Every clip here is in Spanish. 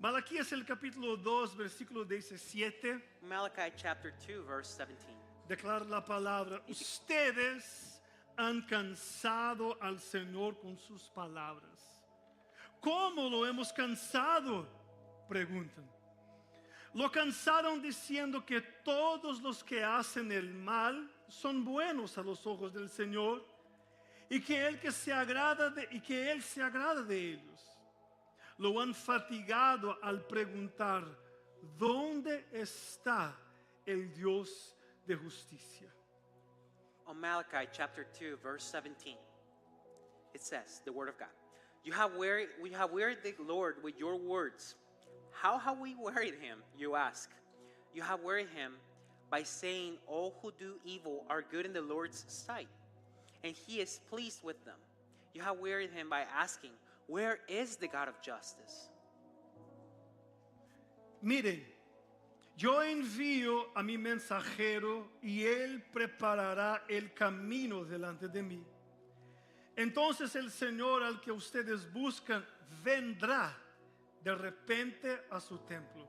Malaquías el capítulo 2, versículo 17, Malachi chapter 2, verse 17. declara la palabra: ustedes han cansado al Señor con sus palabras. ¿Cómo lo hemos cansado?, preguntan. Lo cansaron diciendo que todos los que hacen el mal son buenos a los ojos del Señor y que Él se agrada de ellos. Lo han fatigado al preguntar: ¿dónde está el Dios de justicia? On Malachi chapter 2, verse 17, it says, the word of God, we have wearied the Lord with your words. How have we wearied him, you ask? You have wearied him by saying all who do evil are good in the Lord's sight, and he is pleased with them. You have wearied him by asking, where is the God of justice? Miren, yo envío a mi mensajero y él preparará el camino delante de mí. Entonces el Señor al que ustedes buscan vendrá de repente a su templo.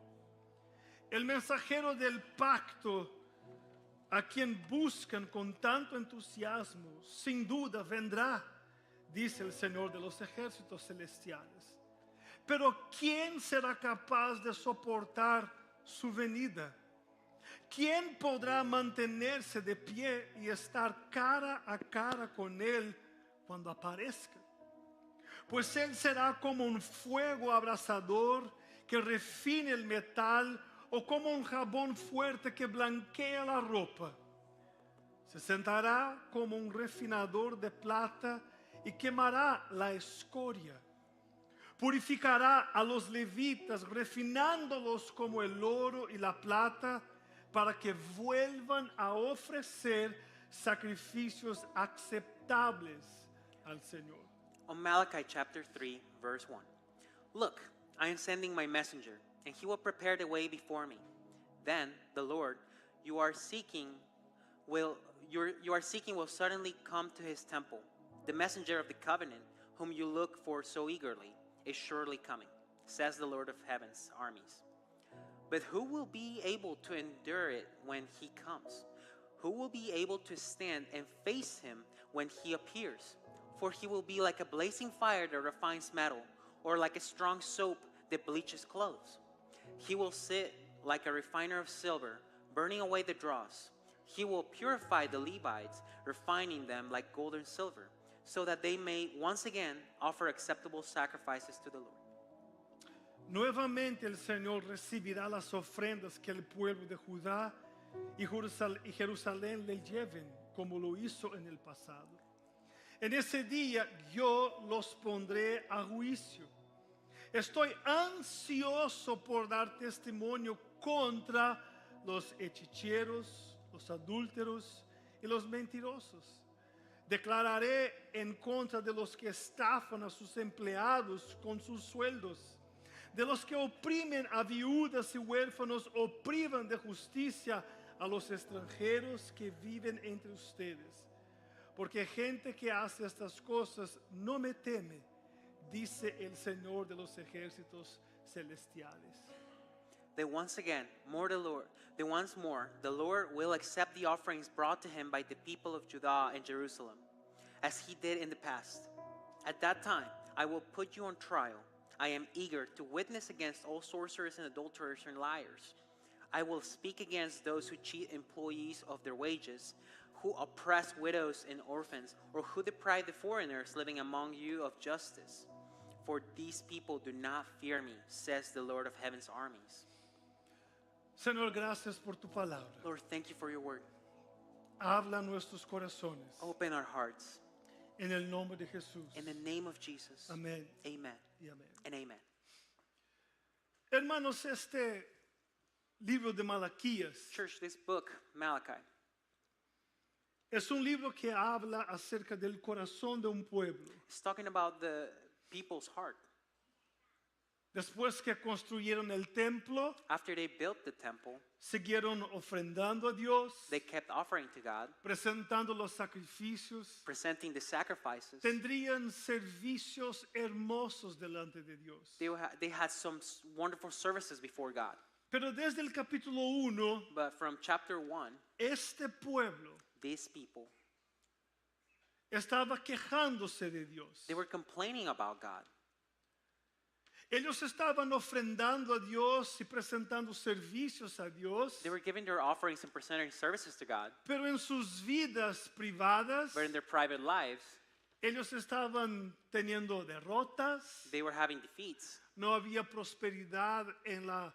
El mensajero del pacto a quien buscan con tanto entusiasmo, sin duda vendrá, dice el Señor de los ejércitos celestiales. Pero ¿quién será capaz de soportar su venida? ¿Quién podrá mantenerse de pie y estar cara a cara con Él cuando aparezca? Pues Él será como un fuego abrasador que refina el metal, o como un jabón fuerte que blanquea la ropa. Se sentará como un refinador de plata y quemará la escoria. Purificará a los levitas, refinándolos como el oro y la plata, para que vuelvan a ofrecer sacrificios aceptables al Señor. On Malachi chapter 3, verse 1. Look, I am sending my messenger, and he will prepare the way before me. Then the Lord you are seeking will suddenly come to his temple. The messenger of the covenant, whom you look for so eagerly, is surely coming, says the Lord of heaven's armies. But who will be able to endure it when he comes? Who will be able to stand and face him when he appears? For he will be like a blazing fire that refines metal, or like a strong soap that bleaches clothes. He will sit like a refiner of silver, burning away the dross. He will purify the Levites, refining them like gold and silver, so that they may once again offer acceptable sacrifices to the Lord. Nuevamente el Señor recibirá las ofrendas que el pueblo de Judá y Jerusalén le lleven, como lo hizo en el pasado. En ese día yo los pondré a juicio. Estoy ansioso por dar testimonio contra los hechiceros, los adúlteros y los mentirosos. Declararé en contra de los que estafan a sus empleados con sus sueldos, de los que oprimen a viudas y huérfanos o privan de justicia a los extranjeros que viven entre ustedes. Porque gente que hace estas cosas no me teme, dice el Señor de los ejércitos celestiales. Then once more, the Lord will accept the offerings brought to him by the people of Judah and Jerusalem, as he did in the past. At that time, I will put you on trial. I am eager to witness against all sorcerers and adulterers and liars. I will speak against those who cheat employees of their wages, who oppress widows and orphans, or who deprive the foreigners living among you of justice. For these people do not fear me, says the Lord of heaven's armies. Señor, gracias por tu palabra. Lord, thank you for your word. Habla nuestros corazones. Open our hearts. En el nombre de Jesús. In the name of Jesus. Amén. Amen. Y amén. And amen. Hermanos, este libro de Malaquías Church, this book, Malachi, es un libro que habla acerca del corazón de un pueblo, is talking about the people's heart, Después que construyeron el templo, After they built the temple, siguieron ofrendando a Dios, they kept offering to God, presentando los sacrificios. presenting the sacrifices. Tendrían servicios hermosos delante de Dios. They had some wonderful services before God. Pero desde el capítulo 1, But from chapter 1, este pueblo these people, estaba quejándose de Dios. they were complaining about God. Ellos estaban ofrendando a Dios y presentando servicios a Dios, They were giving their offerings and presenting services to God, pero en sus vidas privadas, but in their private lives, ellos estaban teniendo derrotas, they were having defeats. no había prosperidad en la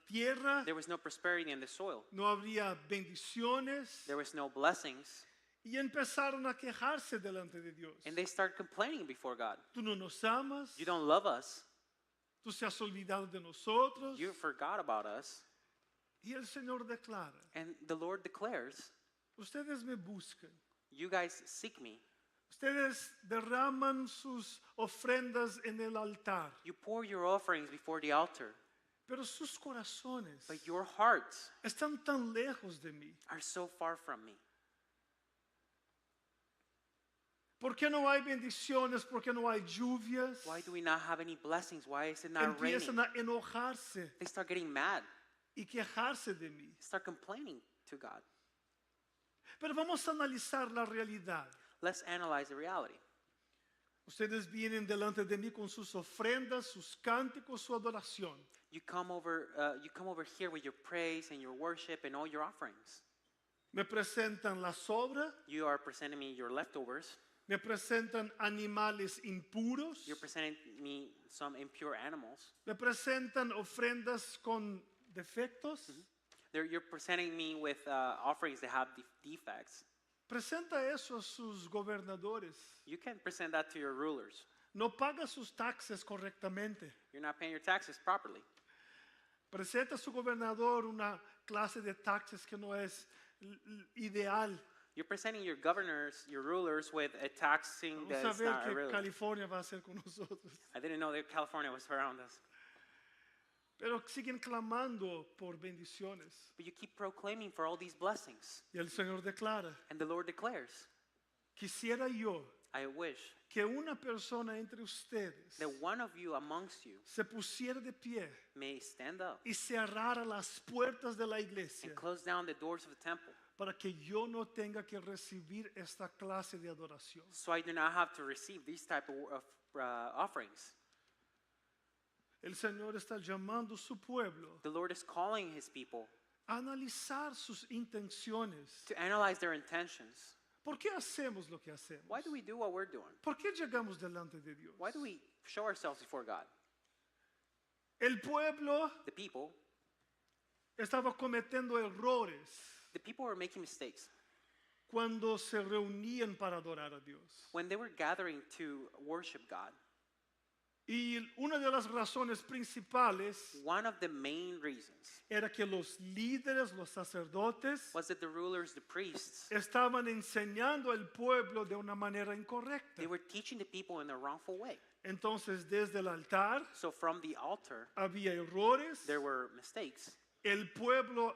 tierra, There was no prosperity in the soil. no habría bendiciones, There was no blessings. y empezaron a quejarse delante de Dios. And they started complaining before God. Tú no nos amas, You don't love us. tú se has olvidado de nosotros. You forgot about us. Y el Señor declara, And the Lord declares, ustedes me buscan, you guys seek me. ustedes derraman sus ofrendas en el altar, You pour your offerings before the altar, pero sus corazones but your hearts están tan lejos de mí. are so far from me. ¿Por qué no hay bendiciones? ¿Por qué no hay lluvias? Why do we not have any blessings? Why is it not Empiezan raining? a enojarse They start getting mad. y quejarse de mí. They start complaining to God. Pero vamos a analizar la realidad. Let's analyze the reality. Ustedes vienen delante de mí con sus ofrendas, sus cánticos, su adoración. You come over here with your praise and your worship and all your offerings. Me presentan la sobra, You are presenting me your leftovers. me presentan animales impuros, You're presenting me some impure animals. me presentan ofrendas con defectos. You're presenting me with offerings that have defects. Presenta eso a sus gobernadores. You can present that to your rulers. No paga sus taxes correctamente. You're not paying your taxes properly. Presenta a su gobernador una clase de taxes que no es ideal. You're presenting your governors, your rulers, with a taxing Vamos a that's ver not qué real. California va a hacer con nosotros. I didn't know that California was around us. Pero siguen clamando por bendiciones. But you keep proclaiming for all these blessings. Y el Señor declara, And the Lord declares, quisiera yo I wish que una persona entre ustedes that one of you amongst you se pusiera de pie may stand up y cerrara las puertas de la iglesia and close down the doors of the temple, para que yo no tenga que recibir esta clase de adoración. so I do not have to receive these type of offerings. El Señor está llamando a su pueblo The Lord is calling His people a analizar sus intenciones. to analyze their intentions. ¿Por qué hacemos lo que hacemos? Why do we do what we're doing? ¿Por qué llegamos delante de Dios? Why do we show ourselves before God? El pueblo The people estaba cometiendo errores were making mistakes cuando se reunían para adorar a Dios. when they were gathering to worship God. Y una de las razones principales One of the main reasons era que los líderes, los sacerdotes, was that the rulers, the priests, estaban enseñando al pueblo de una manera incorrecta. they were teaching the people in a wrongful way. Entonces, desde el altar So from the altar, había errores, there were mistakes. el pueblo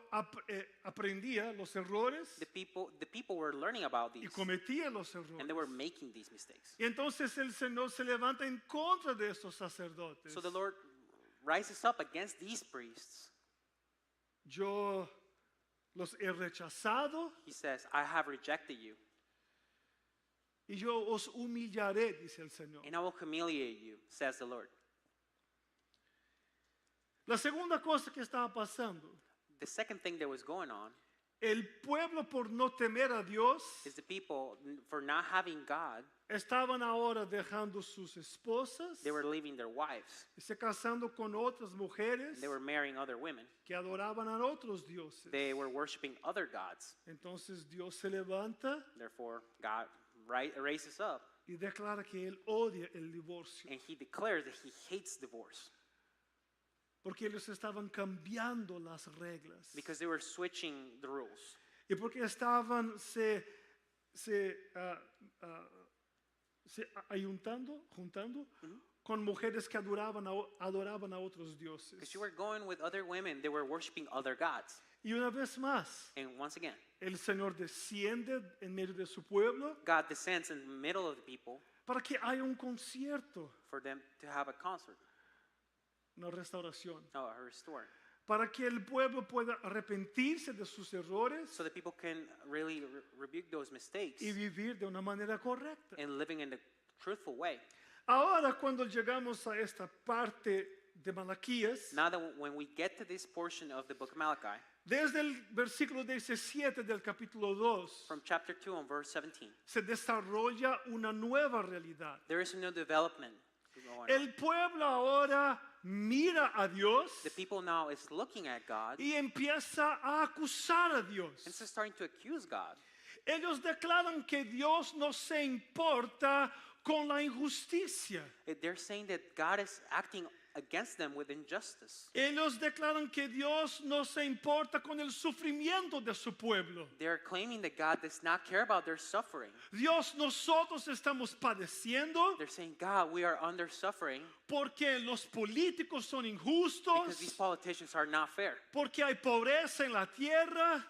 aprendía los errores The people were learning about y these, cometía los and they were errores. making these mistakes. Y entonces el Señor se levanta en contra de estos sacerdotes. So the Lord rises up against these priests. Yo los he rechazado He says, I have rejected you, y yo os humillaré, dice el Señor. and I will humiliate you, says the Lord. La segunda cosa que estaba pasando, The second thing that was going on el pueblo por no temer a Dios is the people, for not having God, estaban ahora dejando sus esposas they were leaving their wives. y se casando con otras mujeres They were marrying other women. que adoraban a otros dioses. They were worshiping other gods. Entonces Dios se levanta Therefore, God raises up, y declara que Él odia el divorcio, and He declares that He hates divorce porque ellos estaban cambiando las reglas because they were switching the rules. y porque estaban se juntando con mujeres que adoraban a otros dioses. Because you were going with other women, they were worshiping other gods. Y una vez más, And once again, el Señor desciende en medio de su pueblo God descends in the middle of the people para que haya un concierto, for them to have a concert, una restauración, a restore, para que el pueblo pueda arrepentirse de sus errores so that people can really rebuke those mistakes y vivir de una manera correcta. and living in the truthful way. Ahora, cuando llegamos a esta parte de Malaquías, Now that when we get to this portion of the book of Malachi, desde el versículo 17 del capítulo 2, from chapter 2 and verse 17, se desarrolla una nueva realidad. there is a new development going on. El pueblo ahora mira a Dios The people now is looking at God y empieza a acusar a Dios. and so starting to accuse God. Ellos declaran que Dios no se importa con la injusticia. They're saying that God is acting against them with injustice. Ellos declaran que Dios no se importa con el sufrimiento de su pueblo. They're claiming that God does not care about their suffering. Dios, nosotros estamos padeciendo They're saying, God, we are under suffering porque los políticos son because these injustos, politicians are not fair. porque hay pobreza en la tierra,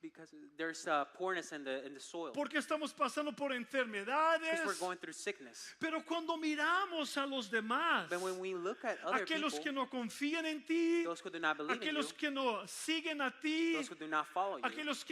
Because there's poorness in the soil. porque estamos pasando por Because enfermedades. we're going through sickness. Pero cuando miramos a los demás, But when we look at other aquellos que people, no confían en ti, those who do not believe in you, aquellos que no siguen a ti, those who do not follow you, aquellos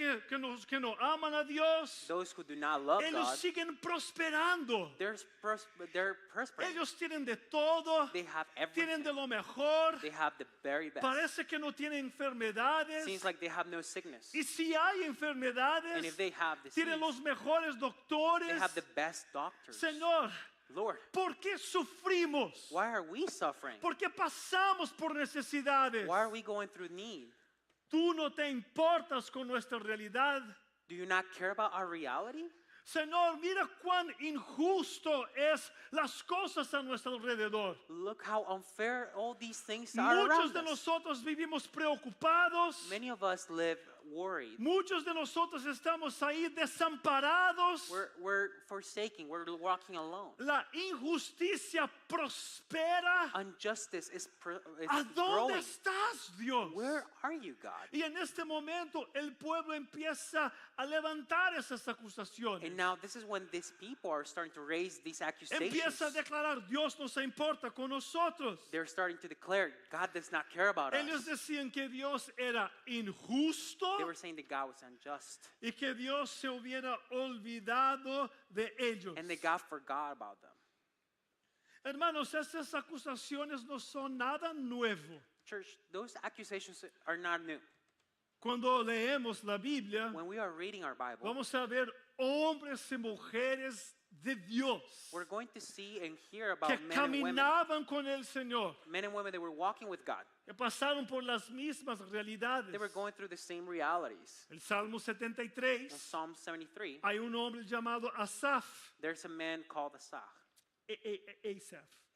que no aman a Dios, those who do not love ellos God, siguen prosperando. they're prospering. Ellos tienen de todo, They have tienen everything. de lo mejor, They have the very best. parece que no tienen enfermedades. Seems like they have no sickness. Y si hay And enfermedades, if they have disease, tienen los mejores doctores. they have the best doctors. Señor, Lord, ¿por qué sufrimos? why are we suffering? ¿Por qué pasamos por necesidades? Why are we going through need? Tú no te importas con nuestra realidad. Do you not care about our reality? Señor, mira cuán injusto es las cosas a nuestro alrededor. Look how unfair all these things are Muchos around de us. nosotros vivimos preocupados. Many of us live worried. Muchos de nosotros estamos ahí desamparados. We're forsaking. We're walking alone. La injusticia prospera. Injustice is ¿A dónde growing. estás, Dios? Where are you, God? Y en este momento el pueblo empieza a levantar esas acusaciones. And now this is when these people are starting to raise these accusations. Empieza a declarar, Dios no se importa con nosotros. They're starting to declare God does not care about Ellos us. decían que Dios era injusto They were saying that God was unjust y que Dios se hubiera olvidado de ellos. and that God forgot about them. Hermanos, estas acusaciones no son nada nuevo. Church, those accusations are not new. Cuando leemos la Biblia, When we are reading our Bible, vamos a ver hombres y mujeres de Dios we're going to see and hear about que men and women. caminaban con el Señor, Men and women that were walking with God. que pasaron por las mismas realidades. They were going through the same realities. El Salmo In 73, Psalm 73, hay un hombre llamado Asaf, there's a man called Asaph.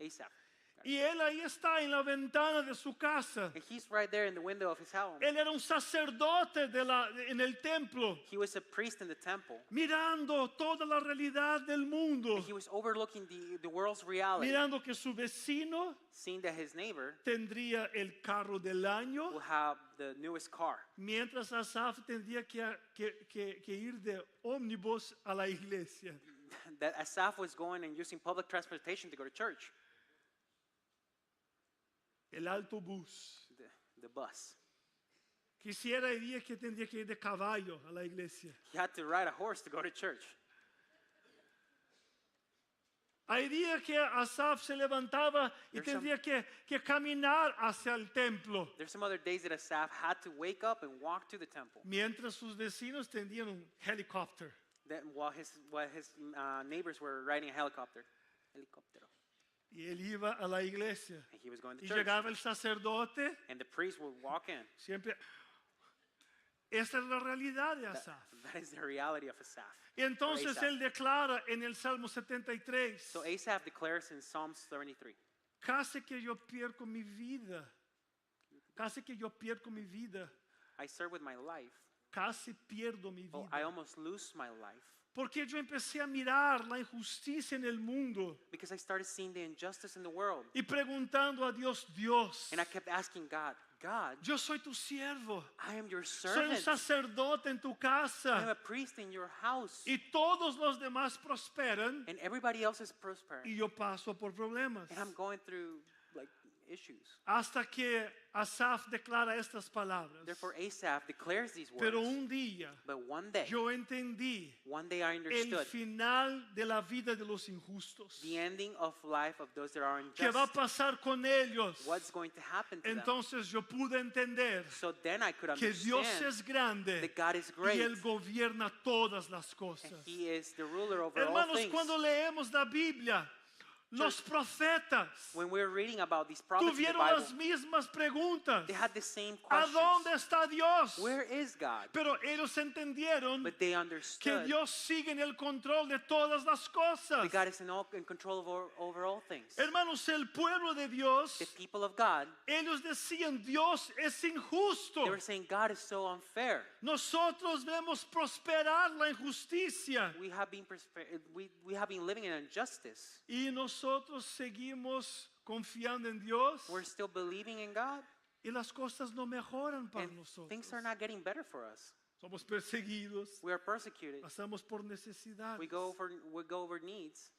Asaph. Y él ahí está en la ventana de su casa. And he's right there in the window of his home. Él era un sacerdote en el templo, He was a priest in the temple. mirando toda la realidad del mundo, And he was overlooking the world's reality, mirando que su vecino seeing that his neighbor tendría el carro del año, will have the newest car, mientras Asaf tendría que ir de ómnibus a la iglesia. that Asaph was going and using public transportation to go to church, El autobús. the bus. Quisiera el día que tendría que ir de caballo a la iglesia. He had to ride a horse to go to church. Hay días que Asaf se levantaba y There's some- tendría que caminar hacia el templo, There's some other days that Asaph had to wake up and walk to the temple, mientras sus vecinos tendrían un helicóptero. then while his neighbors were riding a helicopter. Y él iba a la iglesia. And he was going to Y church. llegaba el sacerdote, And the priest would walk in. siempre. Esa es la realidad de Asaf. That is the reality of Asaph. Y entonces Asaph. él declara en el Salmo 73, So Asaph declares in Psalms 73, casi que yo pierdo mi vida, casi que yo pierdo mi vida, I serve with my life. casi pierdo mi Oh, vida. I almost lose my life Porque yo empecé a mirar la injusticia en el mundo because I started seeing the injustice in the world. y preguntando a Dios, Dios, And I kept asking God, God, yo soy tu siervo, I am your soy un servant. sacerdote en tu I am casa a priest in your house. y todos los demás prosperan And everybody else is prospering. y yo paso por problemas. And I'm going through like issues. Hasta que Asaf declara estas palabras. Therefore Asaph declares these Pero words. un día But one day yo entendí I el understood final de la vida de los injustos. the ending of life of those that are ¿Qué va a unjust. pasar con ellos? What's going to happen to them? Entonces yo pude entender So then I could que Dios understand es grande that God is y great Él gobierna todas las and cosas. He is the ruler over all Hermanos, things. cuando leemos la Biblia, los profetas When we're reading about these prophets in the tuvieron Bible, las mismas preguntas. they had the same ¿A questions. dónde está Dios? Where is God? Pero ellos entendieron But they que understood Dios sigue en el control de todas las cosas. that God is in control over all things. Hermanos, el pueblo de Dios, The people of God, ellos decían, Dios es injusto. they were saying God is so unfair. Nosotros vemos prosperar la injusticia We have been living in injustice. y nosotros seguimos confiando en Dios We're still believing in God, y las cosas no mejoran para and nosotros. things are not getting better for us. Somos perseguidos, We are persecuted. pasamos por necesidades. We go over needs,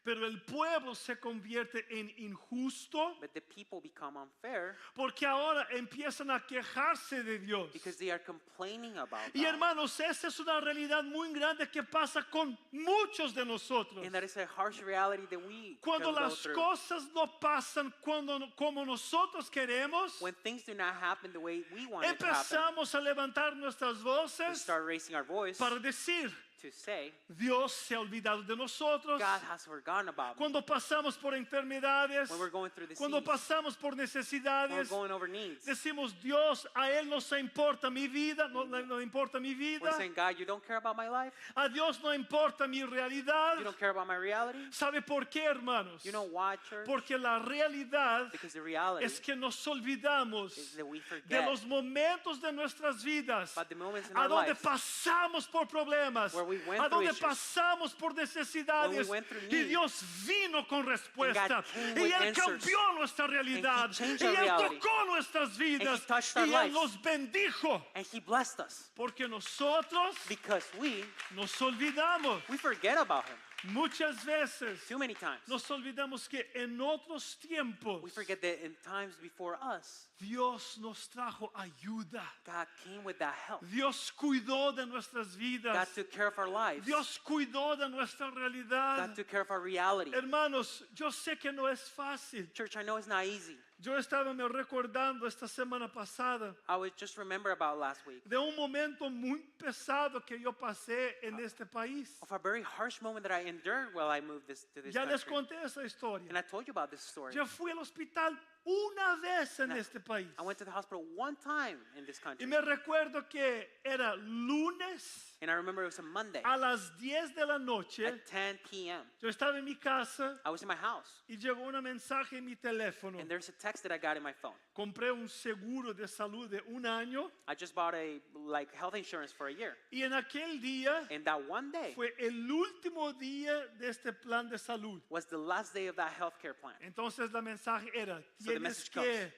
Pero el pueblo se convierte en injusto but the people become unfair porque ahora empiezan a quejarse de Dios. because they are complaining about Y God. hermanos, esa es una realidad muy grande que pasa con muchos de nosotros. And that is a harsh reality that we Cuando can go las through. cosas no pasan como nosotros queremos, When things do not happen the way we want it to happen, empezamos a levantar nuestras we voces start raising our voice para decir, to say, Dios se ha olvidado de nosotros. God has forgotten about me. Cuando pasamos por enfermedades, When we're going through the cuando seas, pasamos por when we're necesidades, going over needs, decimos, Dios, a Él no se importa mi vida, no le importa mi vida. we're saying, God, you don't care about my life? A Dios no importa mi realidad. You don't care about my reality? ¿Sabe por qué, hermanos? You know why, church? Porque la realidad Because the reality es que nos olvidamos is that we de forget los momentos de nuestras vidas, about the moments in a our donde lives pasamos por problemas, where we went a through donde issues, pasamos por necesidades, when we went through y need, Dios vino con respuesta, and God came y with Él answers, cambió nuestra realidad, changed y our Él reality, tocó nuestras vidas, touched our y Él lives. nos bendijo, and He blessed us porque nosotros because we olvidamos. forget about Him Muchas veces too many times. nos olvidamos que en otros tiempos We forget that in times before us, Dios nos trajo ayuda. God came with that help. Dios cuidó de nuestras God vidas. took care of our lives. Dios cuidó de nuestra realidad. God took care of our reality. Hermanos, yo sé que no es fácil. Church, I know it's not easy. Yo estaba me recordando esta semana pasada I was just remember about last week de un momento muy pesado que yo pasé en este país. of a very harsh moment that I endured while I moved to this Ya les country. conté esa historia. And I told you about this story. Yo fui al hospital una vez en And este país. I went to the hospital one time in this Y country. me recuerdo que era lunes And I remember it was a Monday a las 10 de la noche. at 10 p.m. Yo estaba en mi casa I was in my house. y llegó un mensaje en mi teléfono. And there's a text that I got in my phone. Compré un seguro de salud de un año I just bought a health insurance for a year. y en aquel día And that one day fue el último día de este plan de salud. was the last day of that healthcare plan. Entonces la mensaje era, So the tienes message que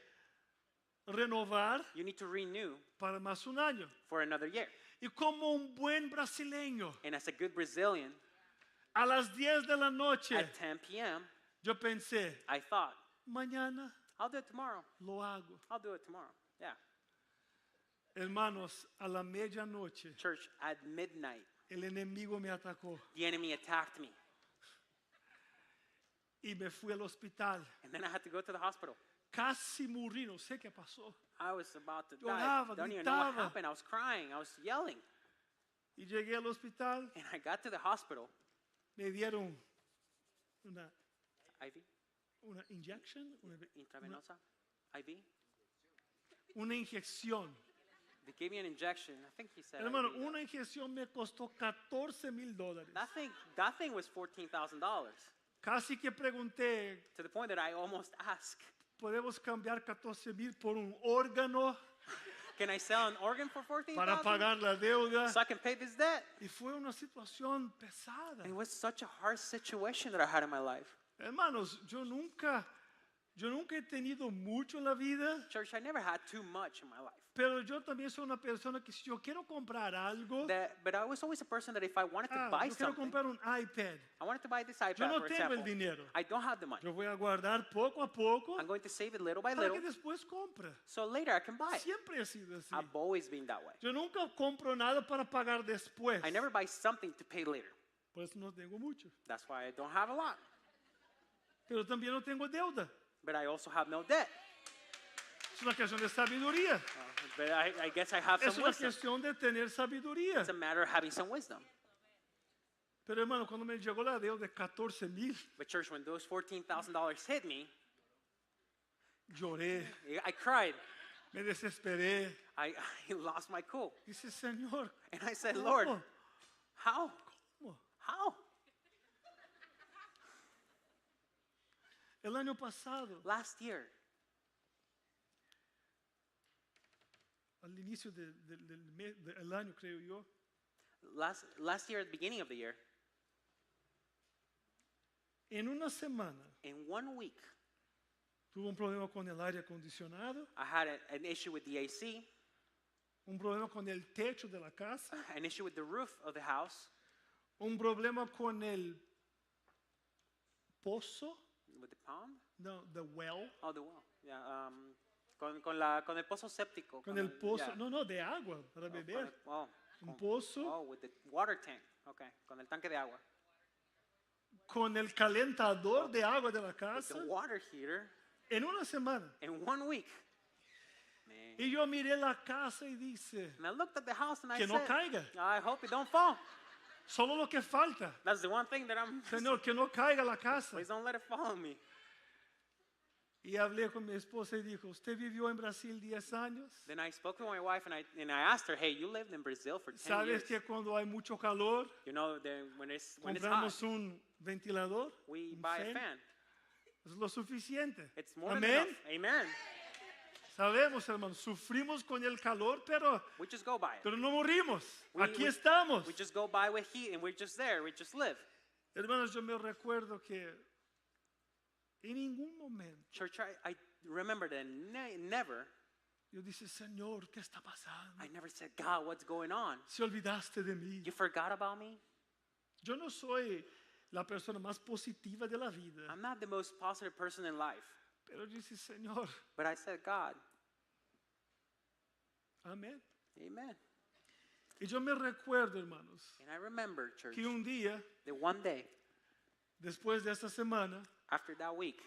renovar You need to renew para más un año. for another year. Y como un buen brasileño, And as a good Brazilian, a las 10 de la noche, at 10 p.m., yo pensé, I thought, mañana I'll do it tomorrow. lo hago. I'll do it tomorrow. Yeah. Hermanos, a la medianoche, Church, at midnight, el enemigo me atacó the enemy attacked me. y me fui al hospital. And then I had to go to the hospital. Casi morí, no sé qué pasó. I was about to die. Lloraba, Don't even know what gritaba. happened. I was crying. I was yelling. Y llegué al hospital, And I got to the hospital. me dieron una, IV? una injection, Intravenosa? IV? una inyección. They gave me an injection. I think he said Hermano, IV. una inyección me costó $14,000. That thing was $14,000. Casi que pregunté, To the point that I almost asked, ¿podemos cambiar 14,000 por un órgano? Can I sell an organ for para $14,000 pagar la deuda. so I can pay this debt? Y fue una situación pesada. And it was such a hard situation that I had in my life. Hermanos, yo nunca he tenido mucho en la vida, Church, I never had too much in my life. pero yo también soy una persona que si yo quiero comprar algo, But I was always a person that if I wanted to buy yo quiero something, comprar un iPad. I wanted to buy this iPad, Yo no for tengo el example. dinero. I don't have the money. Yo voy a guardar poco a poco I'm going to save it little by para little, que después compre. so later I can buy it. Siempre he sido así. I've always been that way. Yo nunca compro nada para pagar después. I never buy something to pay later. Por eso no tengo mucho. That's why I don't have a lot. Pero también no tengo deuda. But I also have no debt. Es una cuestión de sabiduría. But I guess I have Es some una wisdom. cuestión de tener sabiduría. It's a matter of having some wisdom. Pero hermano, cuando me llegó la deuda de 14,000, But church, when those $14,000 hit me, lloré, I cried. me desesperé. I lost my cool. Dice, Señor, And I said, ¿cómo? Lord, how? ¿Cómo? How? El año pasado, Last year, al inicio del año, creo yo, last year at the beginning of the year, en una semana in 1 week, tuve un problema con el aire acondicionado, I had an issue with the AC, un problema con el techo de la casa, an issue with the roof of the house, un problema con el pozo, with the pond. no, the well, Oh, the well. Yeah. Con el pozo séptico. con el pozo, yeah. no, de agua para Oh, con beber, el- oh, un con- pozo, oh, with the water tank. Okay, con el tanque de agua. con el calentador de agua de la With casa, the water heater en una semana. in 1 week. Man. Y yo miré la casa y dice, And I looked at the house and I que no said, caiga, I hope it don't fall. solo lo que falta. That's the one thing that I'm. Señor, que no caiga la casa. Please don't let it fall on me. Y hablé con mi esposa y dijo, ¿usted vivió en Brasil 10 años? Then I spoke to my wife and I asked her, hey, you lived in Brazil for 10 ¿Sabes years. que cuando hay mucho calor, You know, when it's hot, compramos un ventilador? we un buy a fan. Es lo suficiente. It's more than Amén. enough. Amen. Sabemos, hermanos, sufrimos con el calor, pero We just go by it. no morimos. We- Aquí we- estamos. We just go by with heat and we're just there. We just live. Hermanos, yo me recuerdo que en ningún momento Church, I remember that never, yo dije, Señor, ¿qué está pasando? I never said, God, what's going on? Se olvidaste de mí. You forgot about me? Yo no soy la persona más positiva de la vida, I'm not the most positive person in life. pero dice, Señor, But I said, God, amén. amen. Y yo me recuerdo, hermanos, And I remember, church, que un día, that one day, después de esta semana, after that week,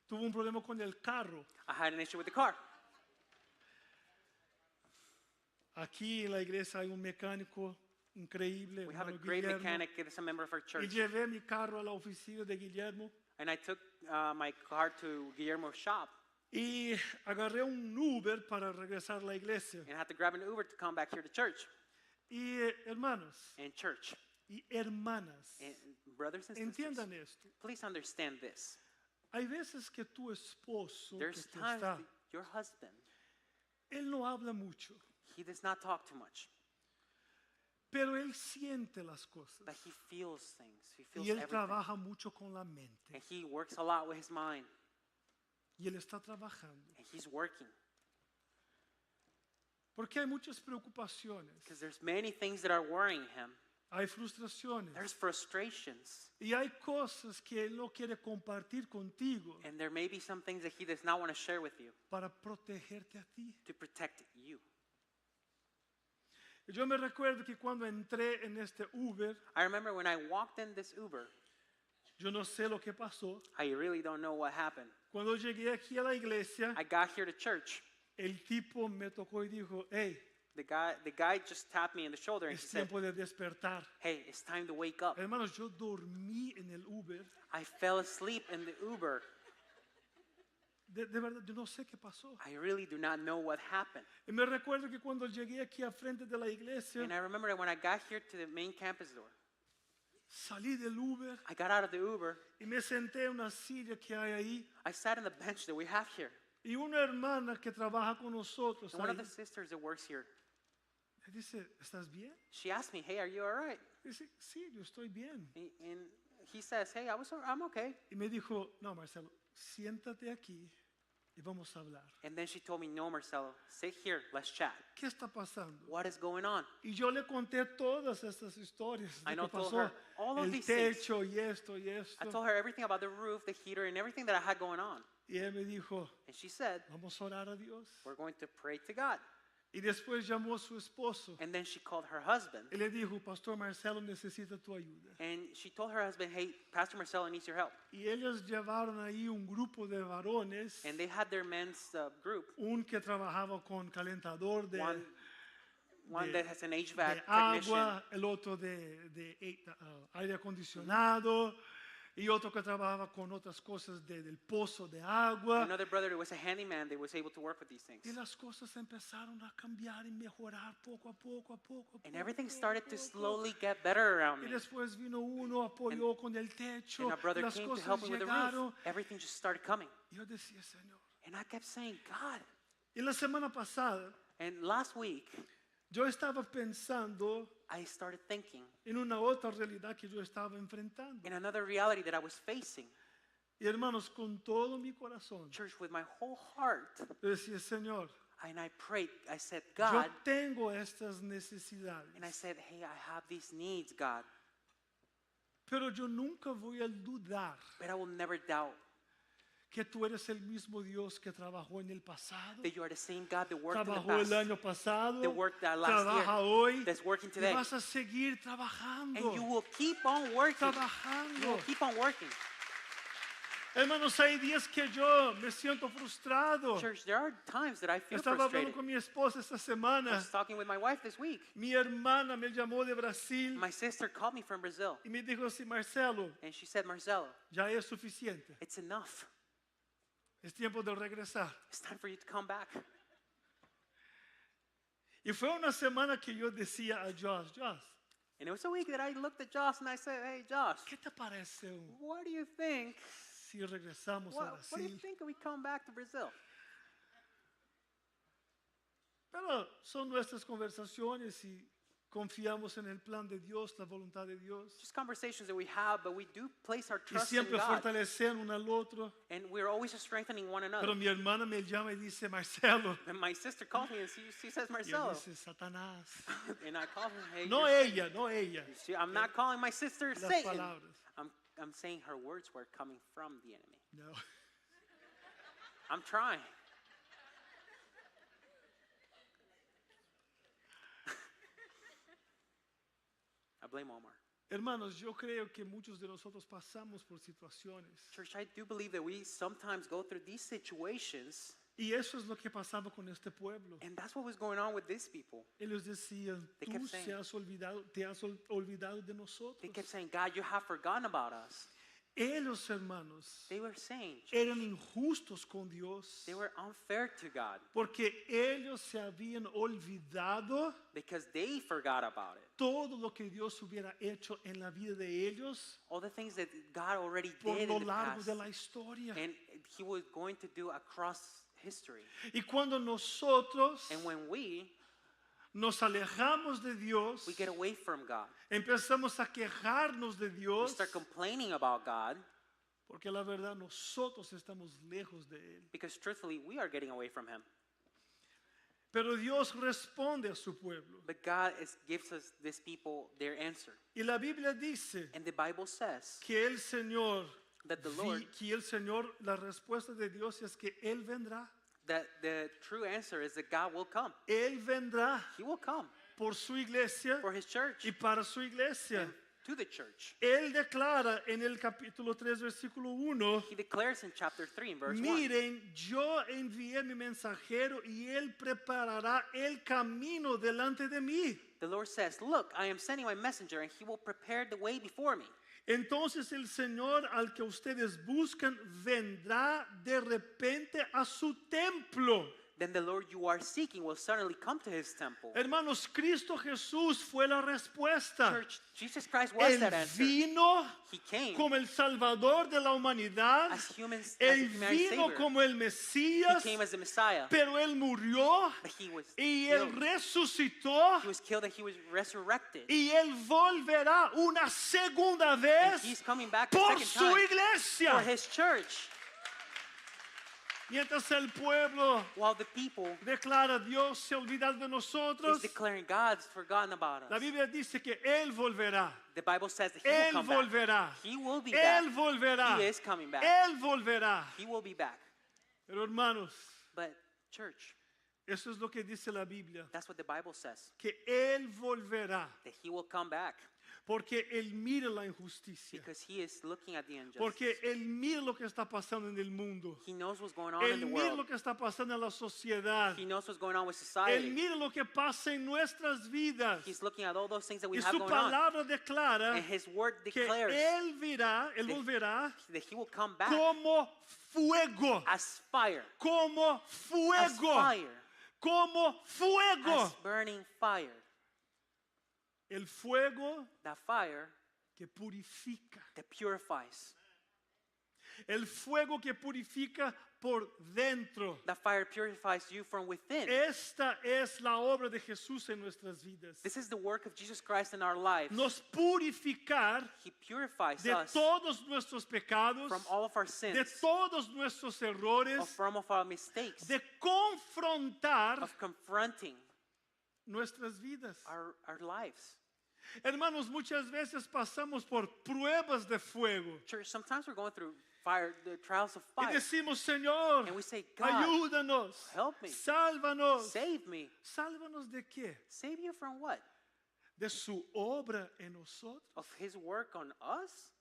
tuve un problema con el carro. I had an issue with the car. Aquí en la iglesia hay un mecánico increíble, We have a hermano great Guillermo, mechanic that is a member of our y church. llevé mi carro a la oficina de Guillermo And I took my car to Guillermo's shop y agarré un Uber para regresar a la iglesia. and I had to grab an Uber to come back here to church. Y hermanos And church, y hermanas, and brothers and sisters, entiendan esto. please understand this. Hay veces que tu esposo, que There's te times está, that your husband, él no habla mucho, he does not talk too much, pero él siente las cosas. but he feels things. He feels Y él everything. trabaja mucho con la mente. And he works a lot with his mind. Y él está trabajando. And he's working. Porque hay muchas preocupaciones, Because there's many things that are worrying him. hay frustraciones. There's frustrations. Y hay cosas que él no quiere compartir contigo And there may be some things that he does not want to share with you para protegerte a ti. to protect you. Yo me recuerdo que cuando entré en este Uber, I remember when I walked in this Uber, yo no sé lo que pasó. I really don't know what happened. Cuando llegué aquí a la iglesia, I got here to church. el tipo me tocó y dijo, hey, The guy just tapped me in the shoulder and he es said, tiempo de despertar. hey, it's time to wake up. Hermanos, yo dormí en el Uber. I fell asleep in the Uber. De verdad, yo no sé qué pasó. I really do not know what happened. Y me recuerdo que cuando llegué aquí a frente de la iglesia, And I remember that when I got here to the main campus door, salí del Uber I got out of the Uber. y me senté en una silla que hay ahí. I sat on the bench that we have here. Y una hermana que trabaja con nosotros And one of ahí, the sisters that works here, me dice, ¿estás bien? she asked me, hey, are you all right? Dice, sí, yo estoy bien. And he says, hey, I'm okay. Y me dijo, no, Marcelo, siéntate aquí y vamos a hablar. And then she told me, no, Marcelo, sit here, let's chat. ¿Qué está pasando? What is going on? Y yo le conté todas estas historias I de know, que told pasó, her all of el these things. techo y esto y I esto. told her everything about the roof, the heater, and everything that I had going on. Y él me dijo, And she said, vamos a orar a Dios. we're going to pray to God. Y después llamó a su esposo And then she called her husband. y le dijo, Pastor Marcelo necesita tu ayuda. And she told her husband, hey, Pastor Marcelo needs your help. Y ellos llevaron ahí un grupo de varones, And they had their men's group, un que trabajaba con calentador de, one de- that has an de HVAC technician, agua, el otro de aire acondicionado y otro que trabajaba con otras cosas del pozo de agua. another brother who was a handyman that was able to work with these things. Y las cosas empezaron a cambiar y mejorar poco a poco, a poco. And everything started to slowly get better around Y me. después vino uno, apoyó con el techo, And a brother las came to cosas help me with the llegaron. roof. Everything just started coming. Y yo decía, Señor. And I kept saying, God. Y la semana pasada, And last week, yo estaba pensando I started thinking en una otra realidad que yo estaba enfrentando. in another reality that I was facing. Y hermanos, con todo mi corazón, Church, with my whole heart. yo decía, Señor, And I prayed. I said, yo God. tengo estas necesidades, And I said, hey, I have these needs, God. pero yo nunca voy a dudar But I will never doubt que tú eres el mismo Dios que trabajó en el pasado, that you are the same God that worked in the trabajó el past, año pasado, that worked that last trabaja year, hoy, that's working y today. vas a seguir trabajando, And you will keep on working. You trabajando. will keep on working. Hermanos, hay días que yo me siento frustrado. Church, there are times that I feel Estaba frustrated. hablando con mi esposa esta I semana. was talking with my wife this week. Mi hermana me llamó de Brasil My sister called me from Brazil. y me dijo así, Marcelo, And she said, Marcelo, ya es suficiente. it's enough. Es tiempo de regresar. It's time for you to come back. Y fue una semana que yo decía a Josh, And it was a week that I looked at Josh and I said, hey, Josh, ¿qué te parece what do you think? si regresamos a What do you Brasil? think if we come back to Brazil? Pero son nuestras conversaciones y confiamos en el plan de Dios, la voluntad de Dios. Just conversations that we have, but we do place our Y trust in siempre God. fortalecer uno al otro. And we're always strengthening one another. Pero mi hermana me llama y dice, Marcelo. And my sister calls me and she says, Y yo Marcelo. dice, Satanás. And I call her, hey, No you're- ella, no ella. I'm not calling my sister Las Satan. palabras. I'm saying her words were coming from the enemy. No. I'm trying. I blame Omar. Hermanos, yo creo que muchos de nosotros pasamos por situaciones. Church, I do believe that we sometimes go through these situations, Y eso es lo que pasaba con este pueblo. and that's what was going on with these people. Ellos decían, They tú kept saying- te has olvidado de They nosotros. kept saying, God, you have forgotten about us. Ellos, hermanos, They were saying, eran injustos con Dios they were unfair to God porque ellos se habían olvidado because they forgot about it. todo lo que Dios hubiera hecho en la vida de ellos All the things that God already por did lo in the largo past, de la historia. and He was going to do across history. Y cuando nosotros And when we nos alejamos de Dios, get away from God, empezamos a quejarnos de we Dios, start complaining about God, porque la verdad nosotros estamos lejos de Él. because truthfully, we are getting away from Him. Pero Dios responde a su pueblo. But God gives us, these people, their answer. Y la Biblia dice And the Bible says que el Señor, that the Lord, la respuesta de Dios es que Él vendrá. that the true answer is that God will come. Él vendrá He will come por su iglesia for His church y para su iglesia. and to the church. Él declara en el capítulo 3, versículo 1, He declares in chapter 3 in verse 1, miren, yo envié mi mensajero y Él preparará el camino delante de mí. the Lord says, look, I am sending my messenger and He will prepare the way before me. Entonces el Señor al que ustedes buscan vendrá de repente a su templo. then the Lord you are seeking will suddenly come to his temple. Hermanos, Cristo Jesús fue la respuesta. Church, Jesus Christ was Él that answer. vino He came como el Salvador de la humanidad. as humans, Él as humanity vino savior. como el He Mesías, came as the Messiah, pero Él murió but he was y Él killed. resucitó He was killed and he was resurrected. y Él volverá una segunda And vez he's coming back a por second su time for iglesia. his church. Mientras el pueblo While the people declara Dios se olvida de is nosotros, declaring God's forgotten about la us. Biblia dice que Él volverá. The Bible says that he will Él come back. volverá. He will be back. Él volverá. He is coming back. Él volverá. He will be back. Pero hermanos, But church, eso es lo que dice la Biblia. that's what the Bible says. Que Él volverá. That he will come back Porque Él mira la injusticia. because he is looking at the injustice. Porque Él mira lo que está pasando en el mundo. He knows what's going on Él in the mira world. lo que está pasando en la sociedad. He knows what's going on with Él society. mira lo que pasa en nuestras vidas. He's looking at all those things that we Y have su going on. palabra declara And his word que declares Él virá, Él that- volverá that he will come back como fuego. as fire. Como As fuego. fire. Como fuego. As burning fire. El fuego That fire que purifica. that purifies. El fuego que purifica por dentro. That fire purifies you from within. Esta es la obra de Jesús en nuestras vidas. This is the work of Jesus Christ in our lives. Nos purificar He purifies de us todos nuestros pecados, from all of our de sins, todos nuestros errores, from all of our mistakes, de confrontar of confronting nuestras vidas. our lives. Hermanos, muchas veces pasamos por pruebas de fuego Church, sometimes we're going through fire, the trials of y fire, decimos, Señor, and we say, God, ayúdanos, help me. sálvanos. Save me. ¿Sálvanos de qué? Save you from what? De su obra en nosotros, Of his work on us?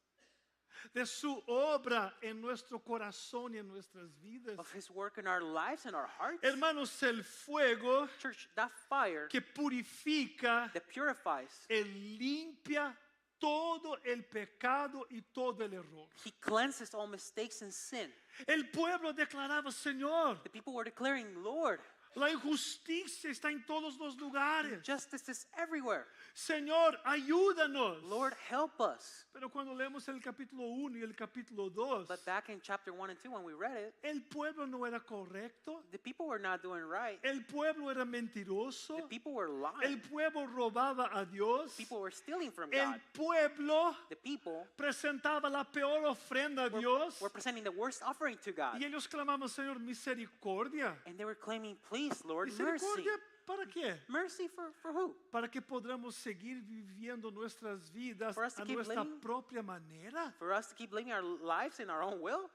de su obra en nuestro corazón y en nuestras vidas. Of his work in our lives and our hearts? Hermanos, el fuego Church, that fire que purifica, that purifies, Él limpia todo el pecado y todo el error. he cleanses all mistakes and sin. El pueblo declaraba, Señor, The people were declaring, Lord, la injusticia está en todos los lugares. justice is everywhere. Señor, ayúdanos. Lord, help us. Pero cuando leemos el capítulo 1 y el capítulo 2, But back in chapter 1 and 2, when we read it, el pueblo no era correcto. the people were not doing right. El pueblo era mentiroso. The people were El lying. pueblo robaba a Dios. People were stealing from El God. pueblo The people presentaba la peor ofrenda a Dios. were presenting the worst offering to God. Y ellos clamaban, Señor, misericordia. And they were claiming, please, Lord, mercy. ¿Misericordia para qué? Mercy for who? Para que podamos seguir viviendo nuestras vidas For us to a keep nuestra living? propia manera, For us to keep living our lives in our own will?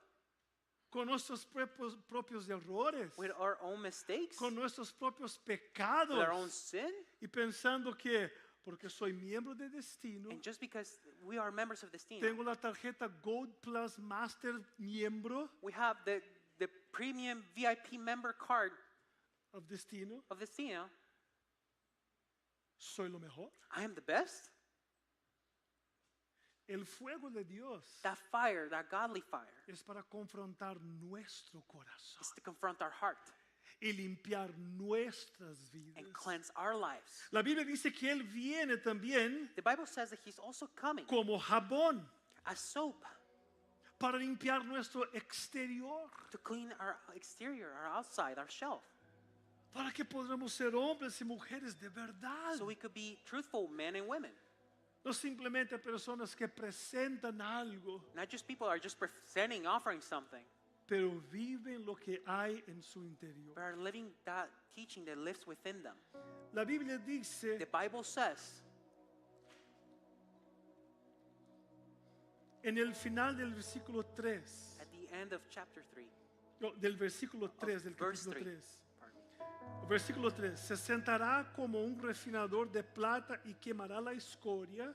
con nuestros propios errores, With our own mistakes? con nuestros propios With pecados, our own sin? y pensando que porque soy miembro de Destino, And just because we are members of this team, tengo la tarjeta Gold Plus Master miembro we have the premium VIP member card of Destino, of this team. soy lo mejor. I am the best. El fuego de Dios That fire, that godly fire, es para confrontar nuestro corazón is to confront our heart y limpiar nuestras vidas. and cleanse our lives. La Biblia dice que Él viene también The Bible says that he's also coming como jabón as soap para limpiar nuestro exterior, to clean our exterior, our outside, our shelf, para que podamos ser hombres y mujeres de verdad, so we could be truthful men and women. no simplemente personas que presentan algo, Not just people are just presenting, offering something, pero viven lo que hay en su interior. but are living that teaching that lives within them. La Biblia dice The Bible says en el final del versículo 3, at the end of chapter 3, del versículo 3 del verse capítulo 3. 3. Pardon me. Versículo 3, se sentará como un refinador de plata y quemará la escoria,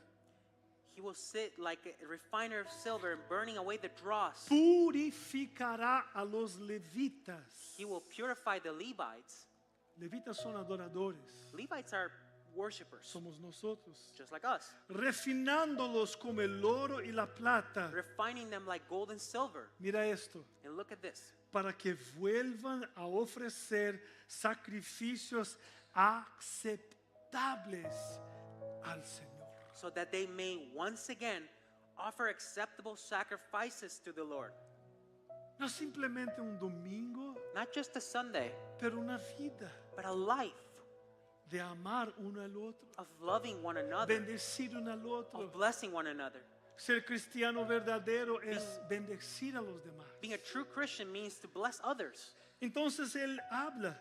He will sit like a refiner of silver and burning away the dross. purificará a los levitas. He will purify the Levites. Levitas son adoradores. Levites are worshipers, Somos nosotros. just like us, Refinándolos como el oro y la plata. refining them like gold and silver. Mira esto. And look at this. Para que vuelvan a ofrecer sacrificios aceptables al Señor. So that they may once again offer acceptable sacrifices to the Lord. No simplemente un domingo, Not just a Sunday, pero una vida but a life de amar uno al otro, of loving one another, bendecir uno al otro. of blessing one another. Ser cristiano verdadero es bendecir a los demás. Being a true Christian means to bless others. Entonces él habla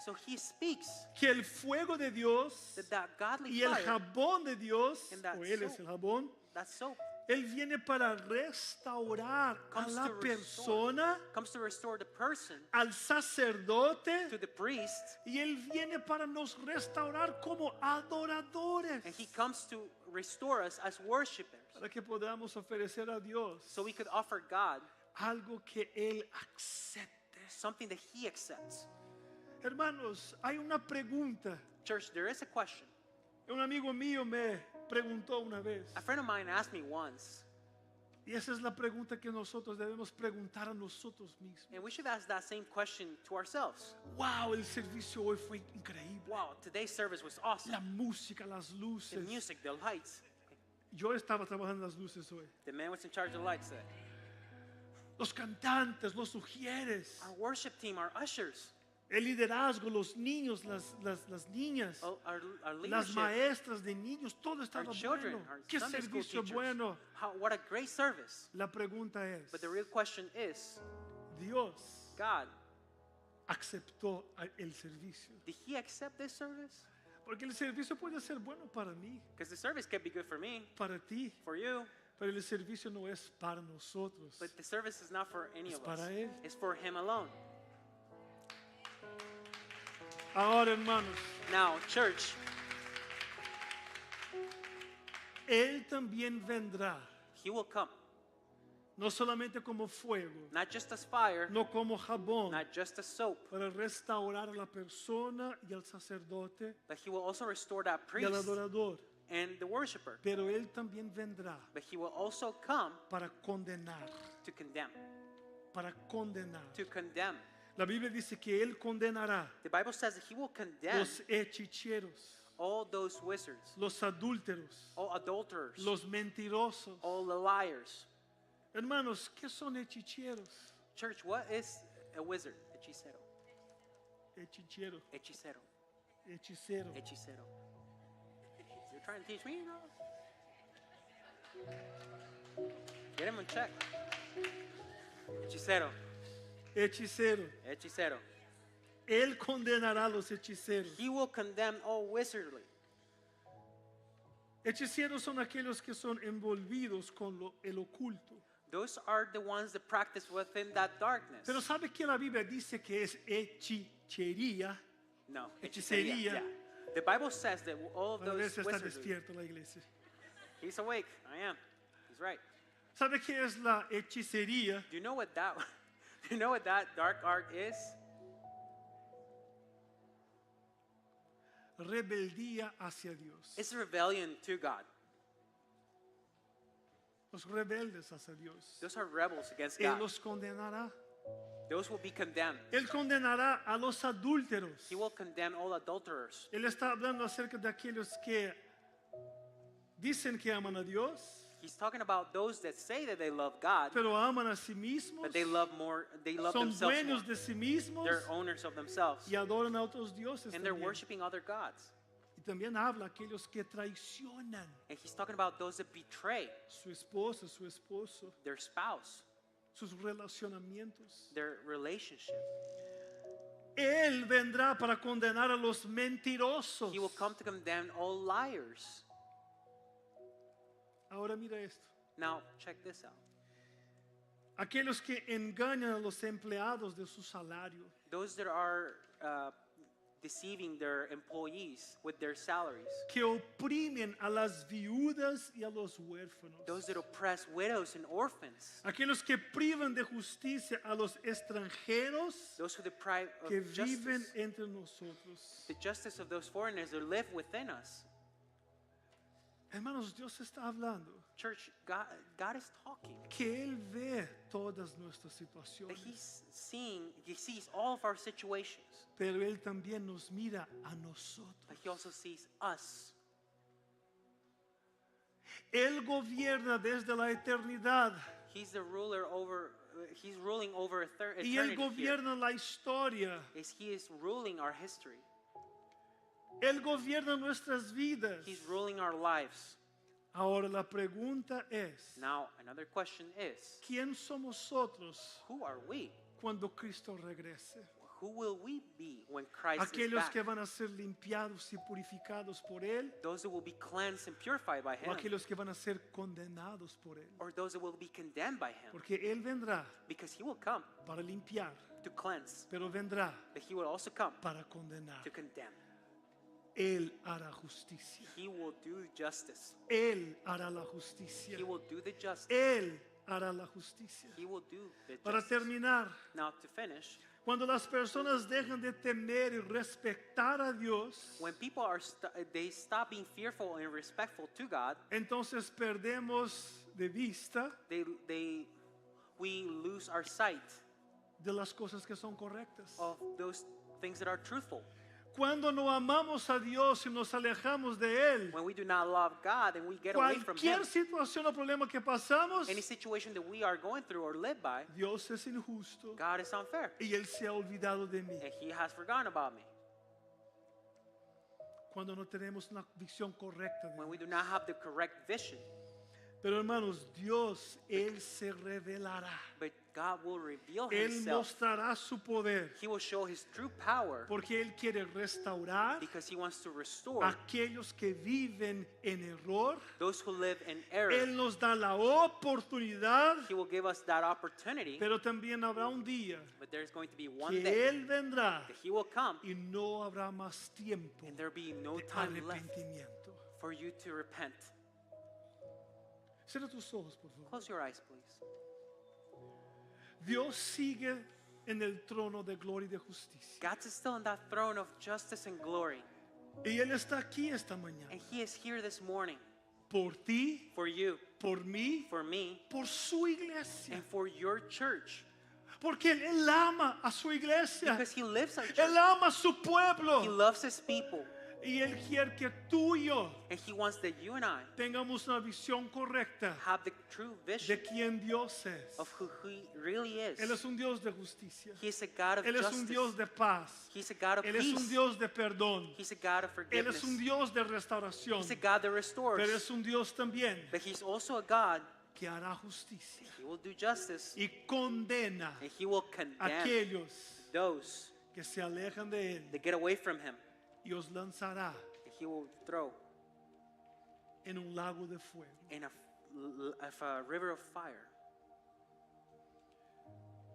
So he speaks que el fuego de Dios that godly y el fire, jabón de Dios, And that o él es soap. el jabón, that soap, él viene para restaurar a Comes la to persona, comes to restore the person al sacerdote, to the priest, y él viene para nos restaurar como adoradores, and he comes to restore us as worshipers, para que podamos ofrecer a Dios so we could offer God algo que él acepte. something that he accepts. Hermanos, hay una pregunta. Church, there is a question. Un amigo mío me preguntó una vez, A friend of mine asked me once, y esa es la pregunta que nosotros debemos preguntar a nosotros mismos. and we should ask that same question to ourselves. Wow, el servicio hoy fue increíble. Wow, today's service was awesome. La música, las The luces. music, the lights. Yo estaba trabajando en las luces hoy. The man was in charge of the lights today. Los cantantes, los sugieres, Our worship team, our ushers, el liderazgo, los niños, las niñas, our las leadership, maestras de niños, todo our estaba children, bueno. our Qué Sunday school servicio teachers. bueno. What a great service. La pregunta es, But the real question is, Dios God, aceptó el servicio. did he accept this service? Porque el servicio puede ser bueno para mí, Because the service can be good for me, para ti, for you, pero el servicio no es para nosotros. but the service is not for any Es of us. para él. It's for him alone. Ahora, hermanos, Now, church, Él también vendrá, he will come, no solamente como fuego, not just as fire, no como jabón, not just as soap, para restaurar a la persona y al sacerdote but he will also restore that y al priest adorador. and the worshiper. Pero Él también vendrá But he will also come para condenar, to condemn, para condenar. to condemn. La Biblia dice que Él condenará The Bible says that he will condemn los hechiceros, all those wizards, los adúlteros, all adulterers, los mentirosos. all the liars. Hermanos, ¿qué son hechiceros? Church, what is a wizard? Hechicero. Hechicero, Hechicero. hechicero. Hechicero. You're trying to teach me, bro? Get him in check. Hechicero. Hechicero. Hechicero. Él condenará a los hechiceros. He will condemn all wizardry. Hechiceros son aquellos que son envolvidos con el oculto. Those are the ones that practice within that darkness. Pero ¿sabe que la Biblia dice que es hechicería? No, Hechicería. Yeah. The Bible says that all of Para ver those si está wizardry. despierto la iglesia. He's awake. I am. He's right. ¿Sabe qué es la hechicería? Do you know what that? Do you know what that dark art is? Rebeldía hacia Dios. It's rebellion to God. Los rebeldes hacia Dios. Those are rebels against Él God. los condenará. Those will be condemned. Él condenará a los adúlteros. He will condemn all adulterers. Él está hablando acerca de aquellos que dicen que aman a Dios, He's talking about those that say that they love God, pero aman a sí mismos, but they love more. They love son themselves more. dueños de sí mismos They're owners of themselves, y adoran a otros dioses and they're también. worshiping other gods. Y también habla a aquellos que traicionan And he's talking about those that betray su esposa, su esposo, their spouse, sus relacionamientos. their relationship. Él vendrá para condenar a los mentirosos. He will come to condemn all liars. Ahora mira esto. Now, check this out. Aquellos que engañan a los empleados de su salario. Those that are deceiving their employees with their salaries. que oprimen a las viudas y a los huérfanos, Those that oppress widows and orphans. aquellos que privan de justicia a los extranjeros Those who deprive que of viven justice, entre nosotros. the justice of those foreigners that live within us. Hermanos, Dios está hablando Church, God is talking. que Él ve todas nuestras That situaciones, He sees all of our situations, pero Él también nos mira a nosotros. but He also sees us. Él gobierna desde la eternidad He's the ruler over, He's ruling over y Él eternity here. gobierna la historia. He is ruling our history. Él gobierna nuestras vidas. He's ruling our lives. Ahora la pregunta es, Now, another question is, ¿quién somos nosotros who are we? cuando Cristo regrese? Who will we be when Christ is Aquellos back? que van a ser limpiados y purificados por Él, Those that will be cleansed and purified by o Him, aquellos que van a ser condenados por Él. or those that will be condemned by Him, Porque Él vendrá because He will come para limpiar, to cleanse, pero vendrá but He will also come para condenar. to condemn. Él hará justicia. He will do justice. Él hará la justicia. He will do the justice. Él hará la justicia. He will do the Para justice. terminar, Now, to finish, cuando las personas dejan de temer y respetar a Dios, when people are they stop being fearful and respectful to God, entonces perdemos de vista we lose our sight de las cosas que son correctas. of those things that are truthful. Cuando no amamos a Dios y nos alejamos de Él, When we do not love God and we get away from Him, cualquier situación o problema que pasamos, any situation that we are going through or live by, Dios es injusto God is unfair y Él se ha olvidado de mí. and He has forgotten about me. Cuando no tenemos una visión correcta de When we Él. do not have the correct vision, Pero hermanos, Dios, Él se revelará. but God will reveal Él Himself. mostrará su poder He will show His true power porque Él quiere restaurar because He wants to restore aquellos que viven en error. those who live in error. Él nos da la oportunidad, He will give us that opportunity, pero también habrá un día but there's going to be one que day Él vendrá that He will come y no habrá más tiempo and there be no de time left arrepentimiento. for you to repent. Cierra tus ojos, por favor. Close your eyes, please. Dios sigue en el trono de gloria y de justicia. God is still on that throne of justice and glory, Y Él está aquí esta mañana. and He is here this morning Por ti, for you, por mí, for me, por su iglesia. and for your church, Porque Él ama a su iglesia. because He lives our Él church. ama a su He pueblo. loves His people, Y Él quiere que tú y yo and He wants that you and I tengamos una visión correcta have the true de vision quién Dios es. of who He really is. Él es un Dios de justicia. He is a God of Él es un Dios justice. de paz. He's a God of Él es un peace. Dios de perdón. He's a God of Él forgiveness. es un Dios de restauración. He's a God that restores. Pero es un Dios también But He's also a God. que hará justicia He will do justice, y condena and He will a condemn aquellos those que se alejan de Él that get away from Him, y os lanzará and He will throw en un lago de fuego. in a river of fire.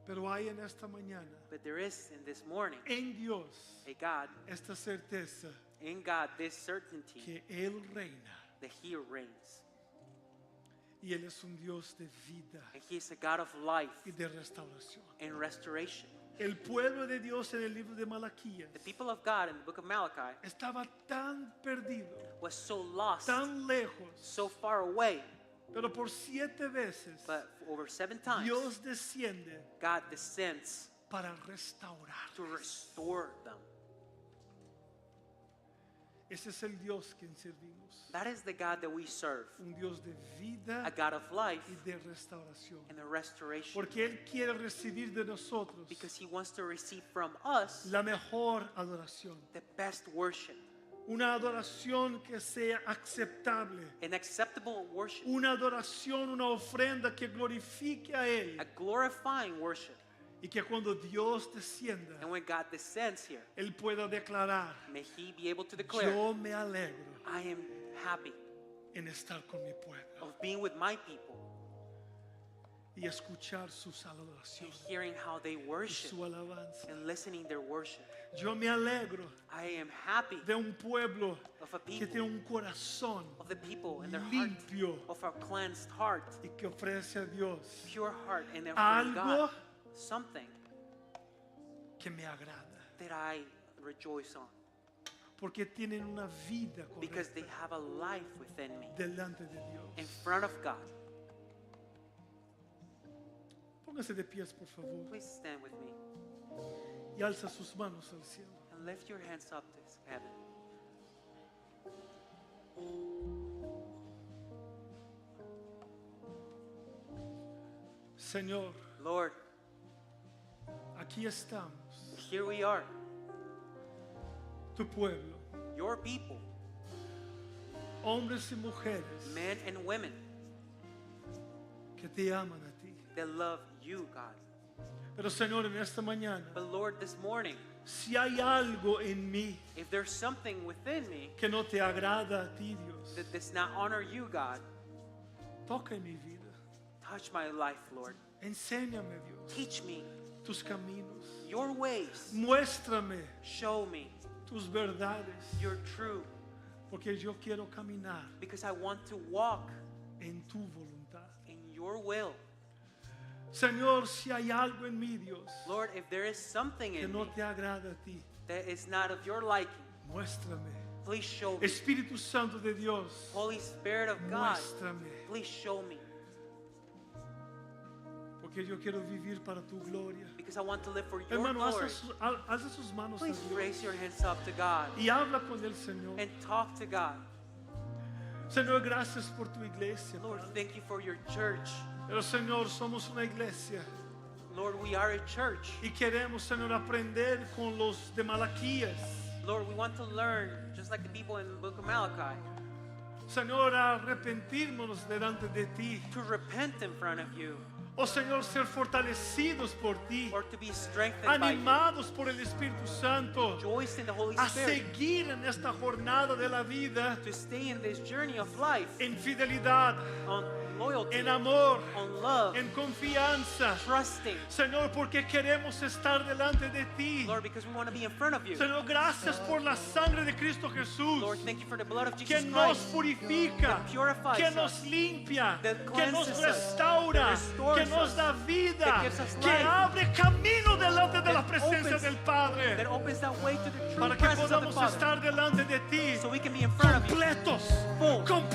Pero hay en esta mañana But there is in this morning en Dios a God, esta certeza in God, this certainty que Él reina that He reigns, y Él es un Dios de vida and He is a God of life y de restauración. and restoration. El pueblo de Dios en el libro de Malaquías The people of God in the book of Malachi estaba tan perdido, was so lost, tan lejos, so far away, pero por 7 veces but over 7 times Dios desciende God descends para restaurar. to restore them. Ese es el Dios que servimos. That is the God that we serve, Un Dios de vida a God of life y de restauración. and the restoration, Porque Él quiere recibir de nosotros because He wants to receive from us la mejor adoración. the best worship, Una adoración que sea aceptable. an acceptable worship, Una adoración, una ofrenda que glorifique a Él. a glorifying worship. Y que cuando Dios descienda, And when God descends here, Él pueda declarar, may He be able to declare, yo me alegro I am happy en estar con mi pueblo. of being with my people. y escuchar sus and adoraciones, hearing how they worship su alabanza. and listening their worship. Yo me alegro I am happy de un pueblo of a que people, tiene un corazón of the people and their heart, limpio of a cleansed heart, y que ofrece a Dios pure heart, and their algo God, something que me agrada, that I rejoice on, porque tienen una vida because they correcta have a life within me, delante de in Dios. front of God. Póngase de pies, por favor, Please stand with me y alza sus manos al cielo. and lift your hands up to heaven. Señor, Lord, aquí estamos, here we are, tu pueblo, your people, hombres y mujeres men and women que te aman a ti. that love you, God. Pero Señor, en esta mañana, But Lord, this morning, si hay algo en mí if there's something within me que no te agrada a ti, Dios, that does not honor you, God, toca en mi vida. touch my life, Lord. Enséñame, Dios, Teach me tus caminos. your ways. Muéstrame Show me tus verdades, your truth, porque yo quiero caminar because I want to walk en tu voluntad. in your will. Señor, si hay algo en mí, Dios, Lord, if there is something que in no me te agrada a ti, that is not of your liking, muéstrame. please show me. Espíritu Santo de Dios, Holy Spirit of God, muéstrame, please show me, porque yo quiero vivir para tu gloria. because I want to live for your Hermano, glory. alza sus manos a Please Dios raise your hands up to God y habla con el Señor. and talk to God. Señor, gracias por tu iglesia, Lord, Padre. thank you for your church. Pero Señor, somos una iglesia Lord, we are a church. y queremos, Señor, aprender con los de Malaquías. Lord, we want to learn, just like the people in the book of Malachi, Señor, a arrepentirnos delante de ti. to repent in front of you, Oh Señor, ser fortalecidos por ti, or to be strengthened by you. animados por el Espíritu Santo, Rejoice in the Holy a Spirit, seguir en esta jornada de la vida to stay in this journey of life en fidelidad, on loyalty, en amor, on love, en confianza. trusting. Señor, porque queremos estar delante de ti. Lord, because we want to be in front of you. Señor, gracias por la sangre de Cristo Jesús, Lord, thank you for the blood of que Jesus nos Christ purifica, that purifies que us, nos limpia, that que nos cleanses us, restaura, that restores que nos us, da vida, that gives us que life, abre camino delante de la that presencia opens- del Padre, that opens that way to the true para que presence of the podamos Father, estar delante de ti so we can be in front of you, completos, full,